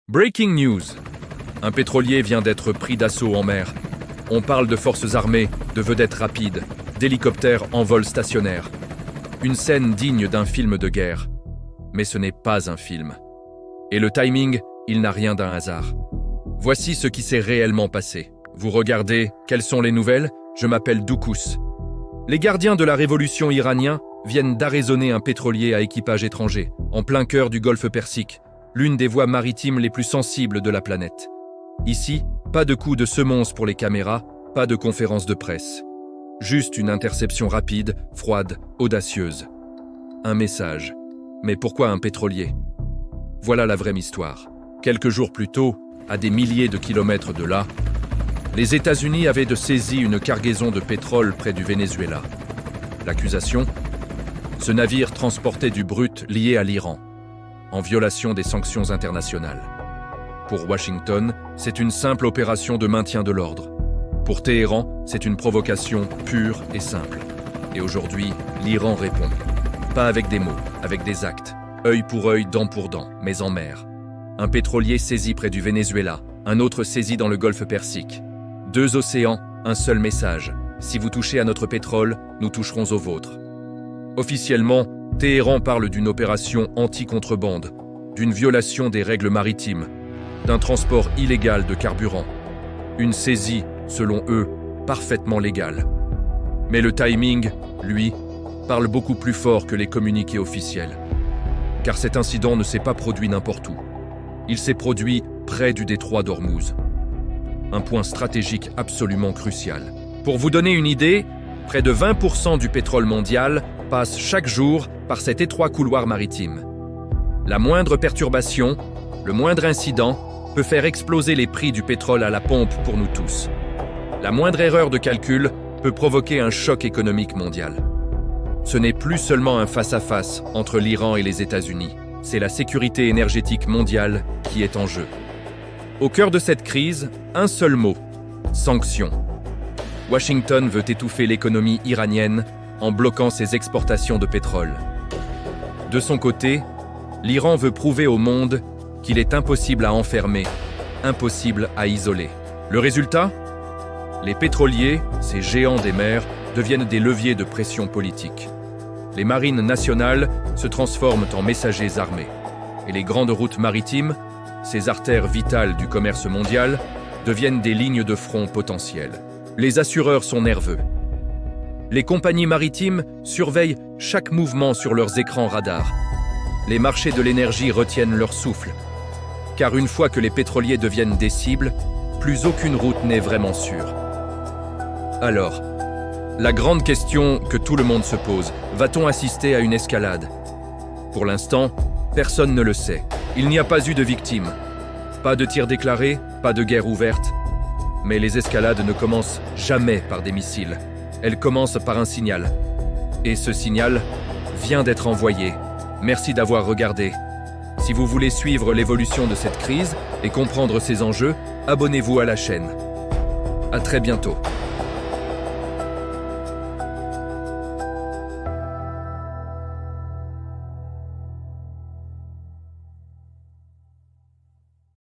Breaking news. Un pétrolier vient d'être pris d'assaut en mer. On parle de forces armées, de vedettes rapides, d'hélicoptères en vol stationnaire. Une scène digne d'un film de guerre. Mais ce n'est pas un film. Et le timing, il n'a rien d'un hasard. Voici ce qui s'est réellement passé. Vous regardez, quelles sont les nouvelles? Je m'appelle Doukous. Les gardiens de la révolution iranienne viennent d'arraisonner un pétrolier à équipage étranger, en plein cœur du golfe Persique, l'une des voies maritimes les plus sensibles de la planète. Ici, pas de coup de semonce pour les caméras, pas de conférence de presse. Juste une interception rapide, froide, audacieuse. Un message. Mais pourquoi un pétrolier? Voilà la vraie histoire. Quelques jours plus tôt, à des milliers de kilomètres de là, les États-Unis avaient saisi une cargaison de pétrole près du Venezuela. L'accusation? Ce navire transportait du brut lié à l'Iran, en violation des sanctions internationales. Pour Washington, c'est une simple opération de maintien de l'ordre. Pour Téhéran, c'est une provocation pure et simple. Et aujourd'hui, l'Iran répond. Pas avec des mots, avec des actes. Œil pour œil, dent pour dent, mais en mer. Un pétrolier saisi près du Venezuela, un autre saisi dans le golfe Persique. 2 océans, un seul message. Si vous touchez à notre pétrole, nous toucherons au vôtre. Officiellement, Téhéran parle d'une opération anti-contrebande, d'une violation des règles maritimes, d'un transport illégal de carburant. Une saisie, selon eux, parfaitement légale. Mais le timing, lui, parle beaucoup plus fort que les communiqués officiels. Car cet incident ne s'est pas produit n'importe où. Il s'est produit près du détroit d'Ormuz. Un point stratégique absolument crucial. Pour vous donner une idée, près de 20% du pétrole mondial passe chaque jour par cet étroit couloir maritime. La moindre perturbation, le moindre incident peut faire exploser les prix du pétrole à la pompe pour nous tous. La moindre erreur de calcul peut provoquer un choc économique mondial. Ce n'est plus seulement un face-à-face entre l'Iran et les États-Unis, c'est la sécurité énergétique mondiale qui est en jeu. Au cœur de cette crise, un seul mot, sanctions. Washington veut étouffer l'économie iranienne en bloquant ses exportations de pétrole. De son côté, l'Iran veut prouver au monde qu'il est impossible à enfermer, impossible à isoler. Le résultat? Les pétroliers, ces géants des mers, deviennent des leviers de pression politique. Les marines nationales se transforment en messagers armés. Et les grandes routes maritimes, ces artères vitales du commerce mondial, deviennent des lignes de front potentielles. Les assureurs sont nerveux. Les compagnies maritimes surveillent chaque mouvement sur leurs écrans radars. Les marchés de l'énergie retiennent leur souffle. Car une fois que les pétroliers deviennent des cibles, plus aucune route n'est vraiment sûre. Alors, la grande question que tout le monde se pose, va-t-on assister à une escalade? Pour l'instant, personne ne le sait. Il n'y a pas eu de victimes. Pas de tirs déclarés, pas de guerre ouverte. Mais les escalades ne commencent jamais par des missiles. Elles commencent par un signal. Et ce signal vient d'être envoyé. Merci d'avoir regardé. Si vous voulez suivre l'évolution de cette crise et comprendre ses enjeux, abonnez-vous à la chaîne. À très bientôt.